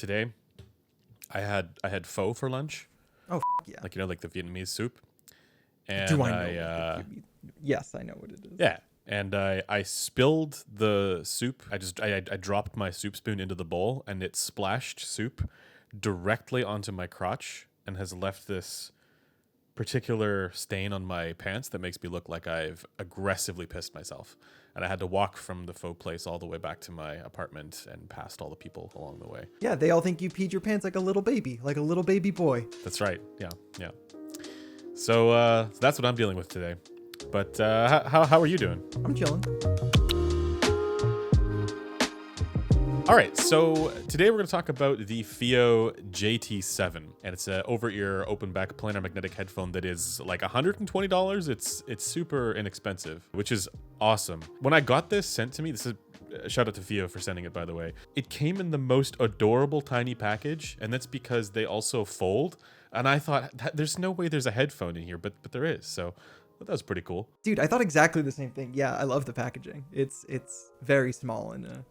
today I had pho for lunch, Yeah. like like the Vietnamese soup, and Do I know? Yes, I know what it is. yeah, and I spilled the soup. I dropped my soup spoon into the bowl, and it splashed soup directly onto my crotch and has left this particular stain on my pants that makes me look like I've aggressively pissed myself. And I had to walk from the faux place all the way back to my apartment and past all the people along the way. Yeah, they all think you peed your pants like a little baby boy. That's right. Yeah, yeah. So that's what I'm dealing with today. But how are you doing? I'm chilling. All right, so today we're going to talk about the FiiO JT7, and it's an over-ear, open-back planar magnetic headphone that is like $120. It's super inexpensive, which is awesome. When I got this sent to me, this is shout out to FiiO for sending it, by the way. It came in the most adorable tiny package, and that's because they also fold. And I thought, there's no way there's a headphone in here, but there is. So that was pretty cool. Dude, I thought exactly the same thing. Yeah, I love the packaging. It's very small and a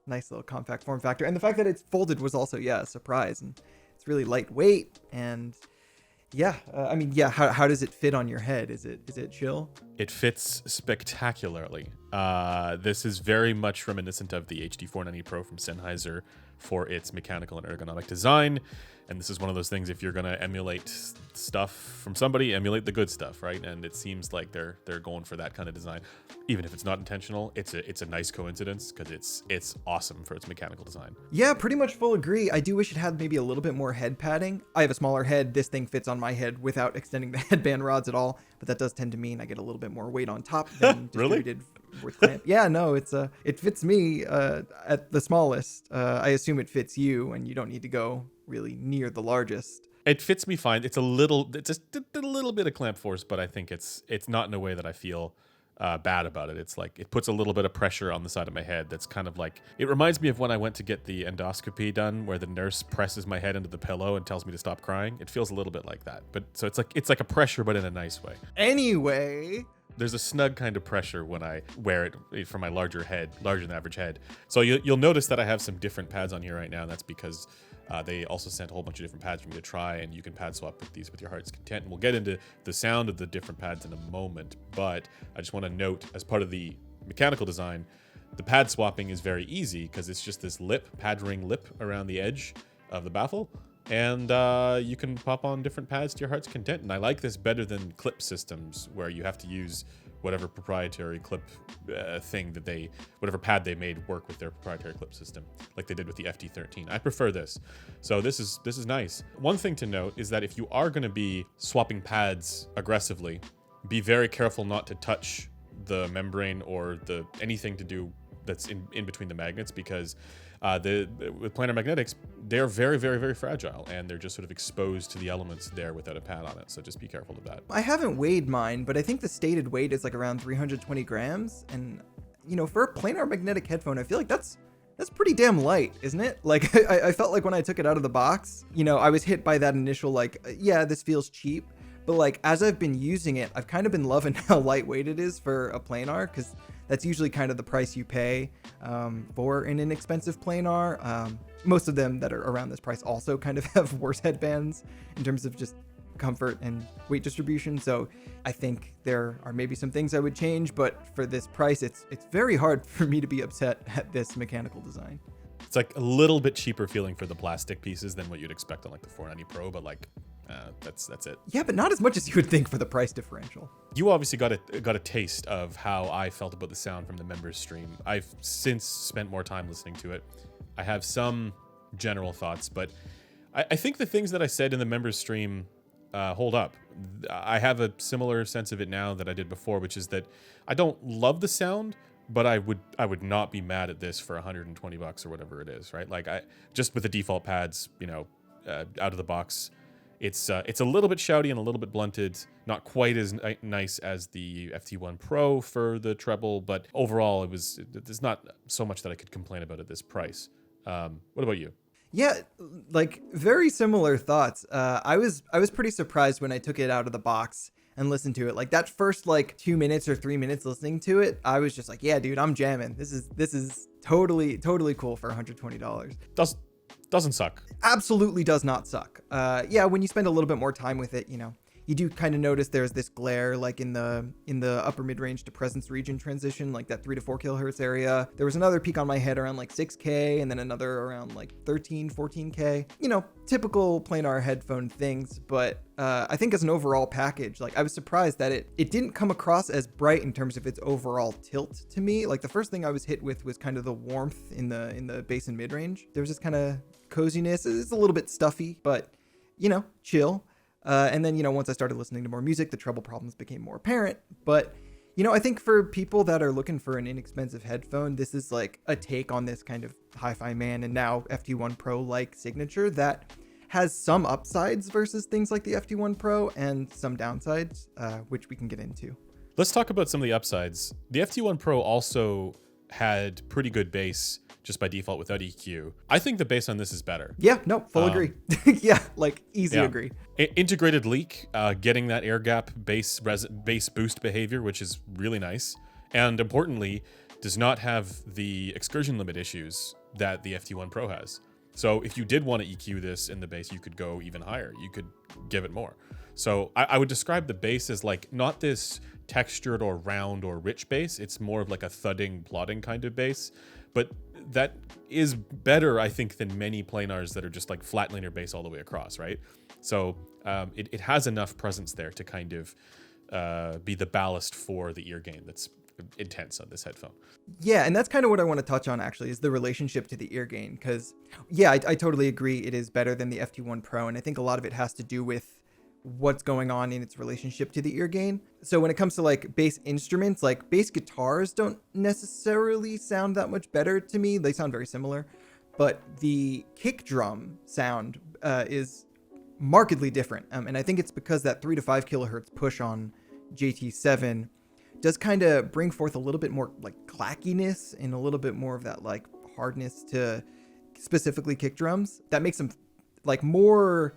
nice little compact form factor. And the fact that it's folded was also, a surprise. And it's really lightweight. And how does it fit on your head? Is it chill? It fits spectacularly. This is very much reminiscent of the HD490 Pro from Sennheiser for its mechanical and ergonomic design. And this is one of those things, if you're going to emulate stuff from somebody, emulate the good stuff, right? And it seems like they're going for that kind of design. Even if it's not intentional, it's a nice coincidence because it's awesome for its mechanical design. Yeah, pretty much full agree. I do wish it had maybe a little bit more head padding. I have a smaller head. This thing fits on my head without extending the headband rods at all, but that does tend to mean I get a little bit more weight on top than distributed with clamp. Yeah, no, it fits me at the smallest. I assume it fits you, and you don't need to go really near the largest. It fits me fine. It's just a little bit of clamp force, but I think it's not in a way that I feel bad about it. It's like it puts a little bit of pressure on the side of my head. That's kind of like, it reminds me of when I went to get the endoscopy done, where the nurse presses my head into the pillow and tells me to stop crying. It feels a little bit like that. But so it's like a pressure, but in a nice way. Anyway, there's a snug kind of pressure when I wear it for my larger than average head. So you'll notice that I have some different pads on here right now. And that's because they also sent a whole bunch of different pads for me to try, and you can pad swap with these with your heart's content. And we'll get into the sound of the different pads in a moment. But I just want to note, as part of the mechanical design, the pad swapping is very easy because it's just this pad ring lip around the edge of the baffle. And you can pop on different pads to your heart's content. And I like this better than clip systems where you have to use whatever proprietary clip whatever pad they made work with their proprietary clip system, like they did with the FD13. I prefer this. So this is nice. One thing to note is that if you are going to be swapping pads aggressively, be very careful not to touch the membrane or anything to do that's in between the magnets, because with planar magnetics, they're very, very, very fragile, and they're just sort of exposed to the elements there without a pad on it. So just be careful of that. I haven't weighed mine, but I think the stated weight is like around 320 grams. And, for a planar magnetic headphone, I feel like that's pretty damn light, isn't it? Like, I felt like when I took it out of the box, I was hit by that initial, like, this feels cheap. But, like, as I've been using it, I've kind of been loving how lightweight it is for a planar, because that's usually kind of the price you pay for an inexpensive planar. Most of them that are around this price also kind of have worse headbands in terms of just comfort and weight distribution. So I think there are maybe some things I would change, but for this price, it's very hard for me to be upset at this mechanical design. It's like a little bit cheaper feeling for the plastic pieces than what you'd expect on like the 490 Pro, but like that's it. Yeah, but not as much as you would think for the price differential. You obviously got a taste of how I felt about the sound from the members stream. I've since spent more time listening to it. I have some general thoughts, but I think the things that I said in the members stream hold up. I have a similar sense of it now that I did before, which is that I don't love the sound, but I would not be mad at this for $120 or whatever it is, right? Like, I just with the default pads, out of the box, it's a little bit shouty and a little bit blunted, not quite as nice as the FT1 Pro for the treble, but overall there's not so much that I could complain about at this price. What about you? Yeah, like very similar thoughts. I was pretty surprised when I took it out of the box and listened to it. Like that first like 2 minutes or 3 minutes listening to it, I was just like, yeah, dude, I'm jamming. This is totally cool for $120. Doesn't suck. Absolutely does not suck. Yeah, when you spend a little bit more time with it, you do kind of notice there's this glare like in the upper mid-range to presence region transition, like that 3 to 4 kilohertz area. There was another peak on my head around like 6K and then another around like 13, 14K. Typical planar headphone things, but I think as an overall package, like I was surprised that it didn't come across as bright in terms of its overall tilt to me. Like the first thing I was hit with was kind of the warmth in the bass and mid-range. There was this kind of coziness. It's a little bit stuffy, but chill. And then, once I started listening to more music, the treble problems became more apparent. But, I think for people that are looking for an inexpensive headphone, this is like a take on this kind of hi-fi man and now FT1 Pro like signature that has some upsides versus things like the FT1 Pro and some downsides, which we can get into. Let's talk about some of the upsides. The FT1 Pro also had pretty good bass just by default without EQ. I think the bass on this is better. Yeah, no, full agree. Yeah, like easy agree. Integrated leak, getting that air gap bass boost behavior, which is really nice. And importantly, does not have the excursion limit issues that the FT1 Pro has. So if you did want to EQ this in the bass, you could go even higher. You could give it more. So I would describe the bass as like not this textured or round or rich bass. It's more of like a thudding, plodding kind of bass. But that is better, I think, than many planars that are just like flatlining bass all the way across, right? So it has enough presence there to kind of be the ballast for the ear gain that's intense on this headphone. Yeah, and that's kind of what I want to touch on actually, is the relationship to the ear gain. Because yeah, I totally agree it is better than the FT1 Pro, and I think a lot of it has to do with what's going on in its relationship to the ear gain. So when it comes to like bass instruments, like bass guitars don't necessarily sound that much better to me. They sound very similar, but the kick drum sound is markedly different. And I think it's because that 3 to 5 kilohertz push on JT7 does kind of bring forth a little bit more like clackiness and a little bit more of that like hardness to specifically kick drums that makes them like more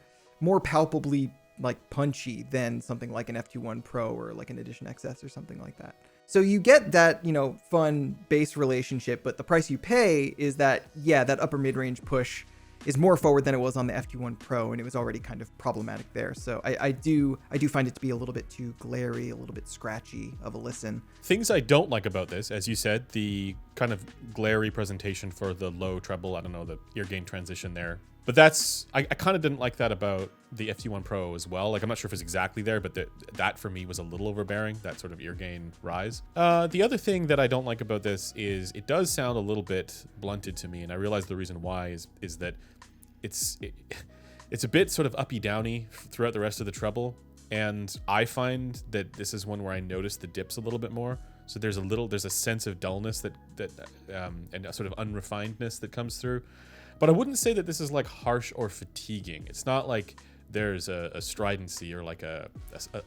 palpably like punchy than something like an FT1 Pro or like an Edition XS or something like that. So you get that, fun bass relationship, but the price you pay is that, yeah, that upper mid-range push is more forward than it was on the FT1 Pro, and it was already kind of problematic there. So I do find it to be a little bit too glary, a little bit scratchy of a listen. Things I don't like about this, as you said, the kind of glary presentation for the low treble, I don't know, the ear gain transition there. But I kind of didn't like that about the FT1 Pro as well. Like, I'm not sure if it's exactly there, but that for me was a little overbearing, that sort of ear gain rise. The other thing that I don't like about this is it does sound a little bit blunted to me, and I realize the reason why is that it's a bit sort of uppy downy throughout the rest of the treble, and I find that this is one where I notice the dips a little bit more. So there's a sense of dullness that and a sort of unrefinedness that comes through. But I wouldn't say that this is like harsh or fatiguing. It's not like there's a stridency or like a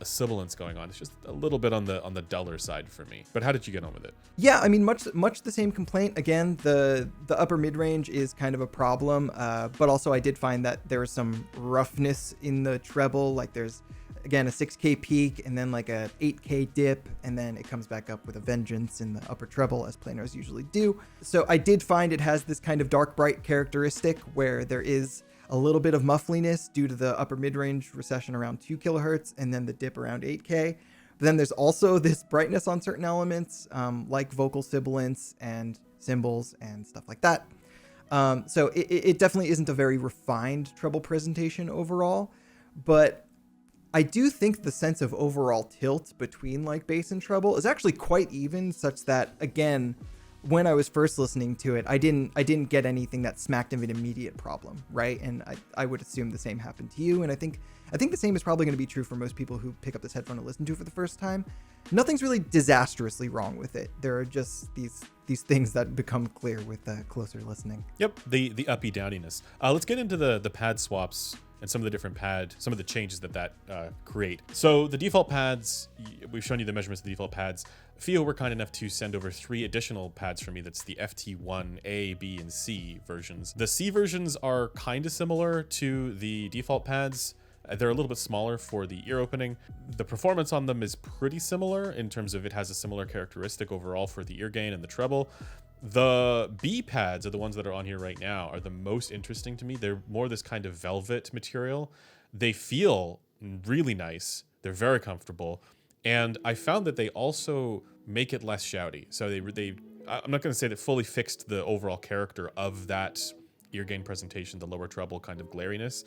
sibilance going on. It's just a little bit on the duller side for me. But how did you get on with it? Yeah, I mean, much the same complaint. Again, the upper mid-range is kind of a problem, but also I did find that there was some roughness in the treble. Like there's, again, a 6K peak and then like a 8K dip, and then it comes back up with a vengeance in the upper treble, as planars usually do. So I did find it has this kind of dark bright characteristic where there is a little bit of muffliness due to the upper mid-range recession around 2 kilohertz and then the dip around 8K. But then there's also this brightness on certain elements, like vocal sibilance and cymbals and stuff like that. So it definitely isn't a very refined treble presentation overall, but I do think the sense of overall tilt between like bass and treble is actually quite even, such that, again, when I was first listening to it, I didn't get anything that smacked of an immediate problem, right? And I would assume the same happened to you. And I think the same is probably going to be true for most people who pick up this headphone to listen to it for the first time. Nothing's really disastrously wrong with it. There are just these things that become clear with closer listening. Yep, the uppy downiness. Let's get into the pad swaps and some of the different some of the changes that create. So the default pads, we've shown you the measurements of the default pads. FiiO were kind enough to send over 3 additional pads for me. That's the FT1 A, B, and C versions. The C versions are kind of similar to the default pads. They're a little bit smaller for the ear opening. The performance on them is pretty similar in terms of it has a similar characteristic overall for the ear gain and the treble. The B pads are the ones that are on here right now are the most interesting to me. They're more this kind of velvet material. They feel really nice. They're very comfortable. And I found that they also make it less shouty. So I'm not going to say that fully fixed the overall character of that ear gain presentation, the lower treble kind of glariness,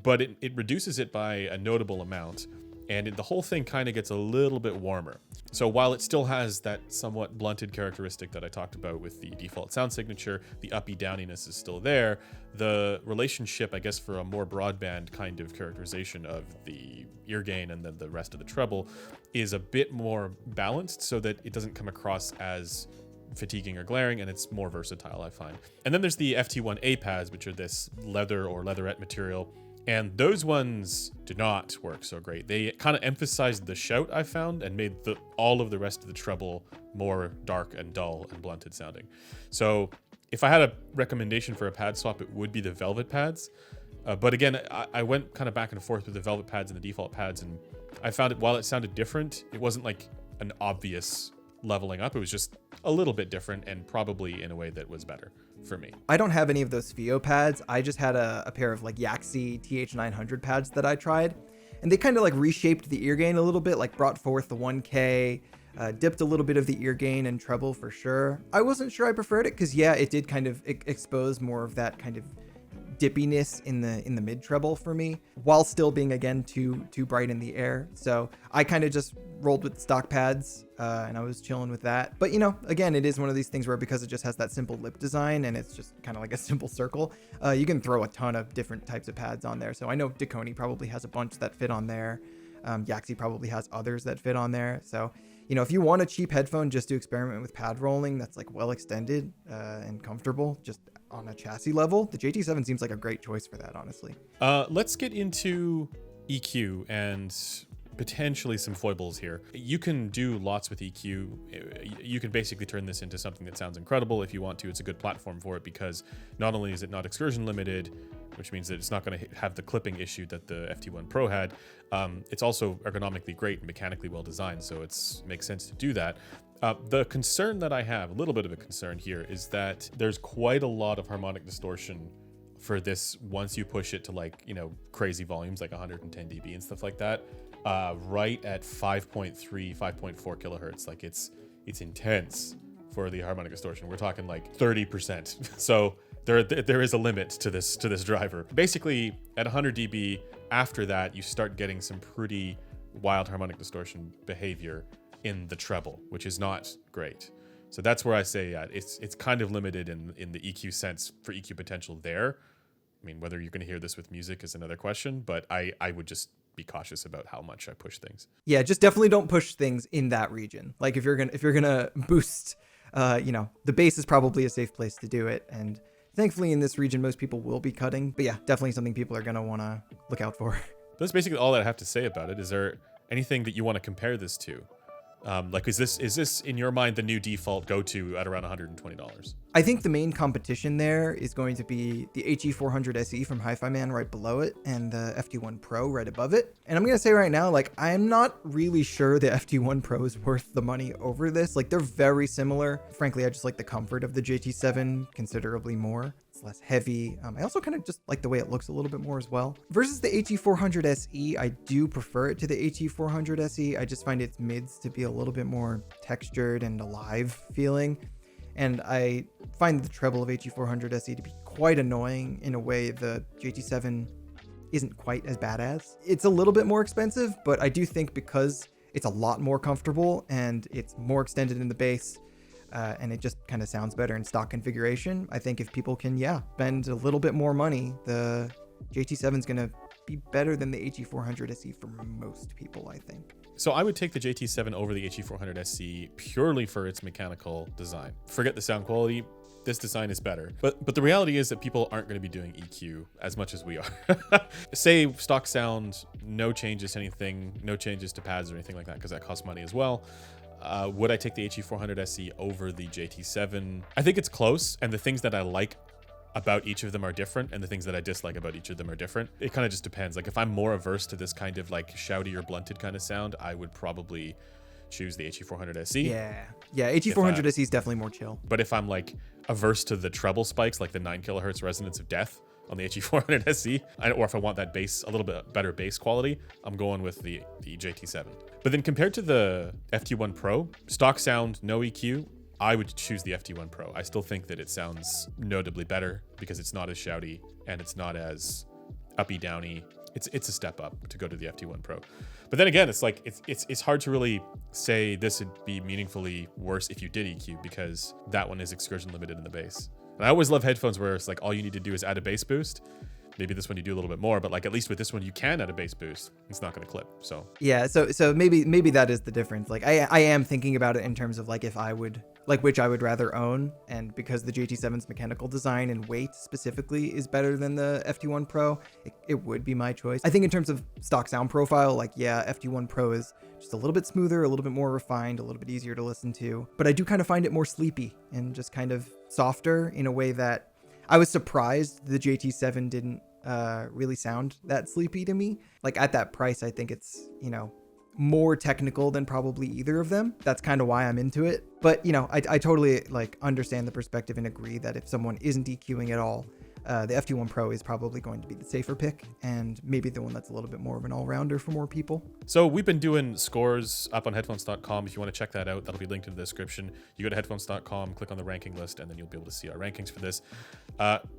but it reduces it by a notable amount. And the whole thing kind of gets a little bit warmer. So while it still has that somewhat blunted characteristic that I talked about with the default sound signature, the uppy downiness is still there. The relationship, I guess, for a more broadband kind of characterization of the ear gain and then the rest of the treble is a bit more balanced so that it doesn't come across as fatiguing or glaring, and it's more versatile, I find. And then there's the FT1A pads, which are this leather or leatherette material. And those ones did not work so great. They kind of emphasized the shout, I found, and made all of the rest of the treble more dark and dull and blunted sounding. So if I had a recommendation for a pad swap, it would be the velvet pads. But again, I went kind of back and forth with the velvet pads and the default pads, and I found it, while it sounded different, it wasn't like an obvious leveling up. It was just a little bit different, and probably in a way that was better for me. I don't have any of those FiiO pads. I just had a pair of like Yaxi TH900 pads that I tried, and they kind of like reshaped the ear gain a little bit, like brought forth the 1K, dipped a little bit of the ear gain and treble for sure. I wasn't sure I preferred it because yeah, it did kind of expose more of that kind of dippiness in the mid treble for me, while still being again too bright in the air. So I kind of just rolled with stock pads and I was chilling with that. But you know, again, it is one of these things where because it just has that simple lip design and it's just kind of like a simple circle, you can throw a ton of different types of pads on there. So I know Deconi probably has a bunch that fit on there. Yaxi probably has others that fit on there. So you know, if you want a cheap headphone just to experiment with pad rolling that's like well extended and comfortable, just on a chassis level, the JT7 seems like a great choice for that, honestly. Let's get into EQ and potentially some foibles here. You can do lots with EQ. You can basically turn this into something that sounds incredible if you want to. It's a good platform for it because not only is it not excursion limited, which means that it's not going to have the clipping issue that the FT1 Pro had, it's also ergonomically great and mechanically well designed, so it makes sense to do that. The concern that I have, a little bit of a concern here, is that there's quite a lot of harmonic distortion for this once you push it to like, you know, crazy volumes like 110 dB and stuff like that, right at 5.3, 5.4 kilohertz. Like it's intense for the harmonic distortion. We're talking like 30%. So there is a limit to this driver. Basically, at 100 dB, after that, you start getting some pretty wild harmonic distortion behavior in the treble, which is not great. So that's where I say it's kind of limited in the EQ sense for EQ potential there. I mean, whether you're going to hear this with music is another question, but I would just be cautious about how much I push things. Yeah, just definitely don't push things in that region. Like if you're gonna boost, you know, the bass is probably a safe place to do it, and thankfully in this region most people will be cutting. But yeah, definitely something people are gonna want to look out for. That's basically all that I have to say about it. Is there anything that you want to compare this to? Like, is this in your mind the new default go-to at around $120? I think the main competition there is going to be the HE400 SE from Hi-Fi Man right below it and the FT1 Pro right above it. And I'm going to say right now, like, I'm not really sure the FT1 Pro is worth the money over this. Like, they're very similar. Frankly, I just like the comfort of the JT7 considerably more. It's less heavy. I also kind of just like the way it looks a little bit more as well. Versus the HE400 SE, I do prefer it to the HE400 SE. I just find its mids to be a little bit more textured and alive feeling. And I find the treble of HE400 SE to be quite annoying in a way the JT7 isn't quite as bad as. It's a little bit more expensive, but I do think because it's a lot more comfortable and it's more extended in the bass, and it just kind of sounds better in stock configuration, I think if people can, spend a little bit more money, the JT7 is going to be better than the HE400 SE for most people, I think. So I would take the JT7 over the HE400 SE purely for its mechanical design. Forget the sound quality. This design is better. But the reality is that people aren't going to be doing EQ as much as we are. Say stock sound, no changes to anything, no changes to pads or anything like that, because that costs money as well. Would I take the HE400 SE over the JT7? I think it's close, and the things that I like about each of them are different, and the things that I dislike about each of them are different. It kind of just depends. Like if I'm more averse to this kind of like shouty or blunted kind of sound, I would probably choose the HE400 SE. Yeah, HE400 SE is definitely more chill. But if I'm like averse to the treble spikes, like the 9 kilohertz resonance of death on the HE400 SE, or if I want that bass, a little bit better bass quality, I'm going with the JT7. But then compared to the FT1 Pro, stock sound, no EQ, I would choose the FT1 Pro. I still think that it sounds notably better because it's not as shouty and it's not as uppy downy. It's a step up to go to the FT1 Pro. But then again, it's like it's hard to really say this would be meaningfully worse if you did EQ, because that one is excursion limited in the bass. And I always love headphones where it's like all you need to do is add a bass boost. Maybe this one you do a little bit more, but like at least with this one you can add a bass boost. It's not going to clip. So yeah, so maybe that is the difference. Like I am thinking about it in terms of like if I would like which I would rather own, and because the JT7's mechanical design and weight specifically is better than the FT1 Pro, it would be my choice. I think in terms of stock sound profile, like yeah, FT1 Pro is just a little bit smoother, a little bit more refined, a little bit easier to listen to, but I do kind of find it more sleepy and just kind of softer in a way that I was surprised the JT7 didn't really sound that sleepy to me. Like at that price, I think it's, you know, more technical than probably either of them. That's kind of why I'm into it. But, you know, I totally like understand the perspective and agree that if someone isn't EQing at all, the FT1 Pro is probably going to be the safer pick, and maybe the one that's a little bit more of an all-rounder for more people. So we've been doing scores up on headphones.com. If you want to check that out, that'll be linked in the description. You go to headphones.com, click on the ranking list, and then you'll be able to see our rankings for this.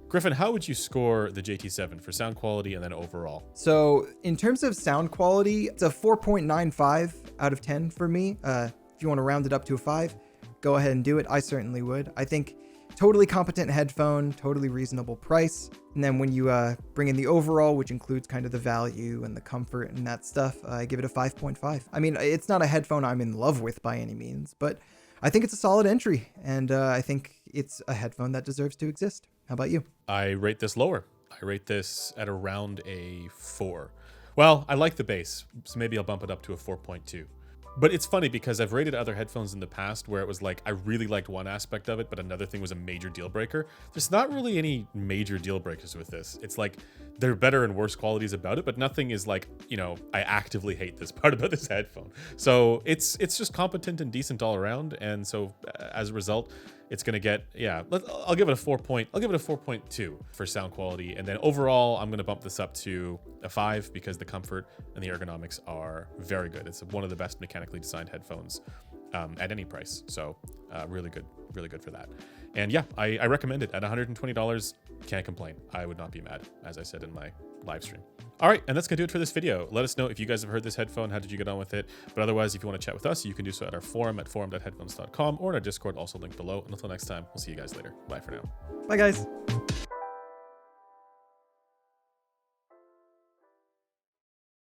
Griffin, how would you score the JT7 for sound quality and then overall? So in terms of sound quality, it's a 4.95 out of 10 for me. If you want to round it up to a 5, go ahead and do it. I certainly would. I think totally competent headphone, totally reasonable price. And then when you bring in the overall, which includes kind of the value and the comfort and that stuff, I give it a 5.5. I mean, it's not a headphone I'm in love with by any means, but I think it's a solid entry. And I think it's a headphone that deserves to exist. How about you? I rate this lower. I rate this at around a 4. Well, I like the bass, so maybe I'll bump it up to a 4.2. But it's funny because I've rated other headphones in the past where it was like I really liked one aspect of it, but another thing was a major deal breaker. There's not really any major deal breakers with this. It's like there are better and worse qualities about it, but nothing is like, you know, I actively hate this part about this headphone. So it's just competent and decent all around. And so as a result, it's going to get, yeah, I'll give it a 4.2 for sound quality. And then overall, I'm going to bump this up to a 5 because the comfort and the ergonomics are very good. It's one of the best mechanically designed headphones at any price. So really good for that. And yeah, I recommend it at $120. Can't complain. I would not be mad, as I said in my live stream. All right, and that's gonna do it for this video. Let us know if you guys have heard this headphone. How did you get on with it? But otherwise, if you want to chat with us, you can do so at our forum at forum.headphones.com or in our Discord, also linked below. And until next time, we'll see you guys later. Bye for now. Bye, guys.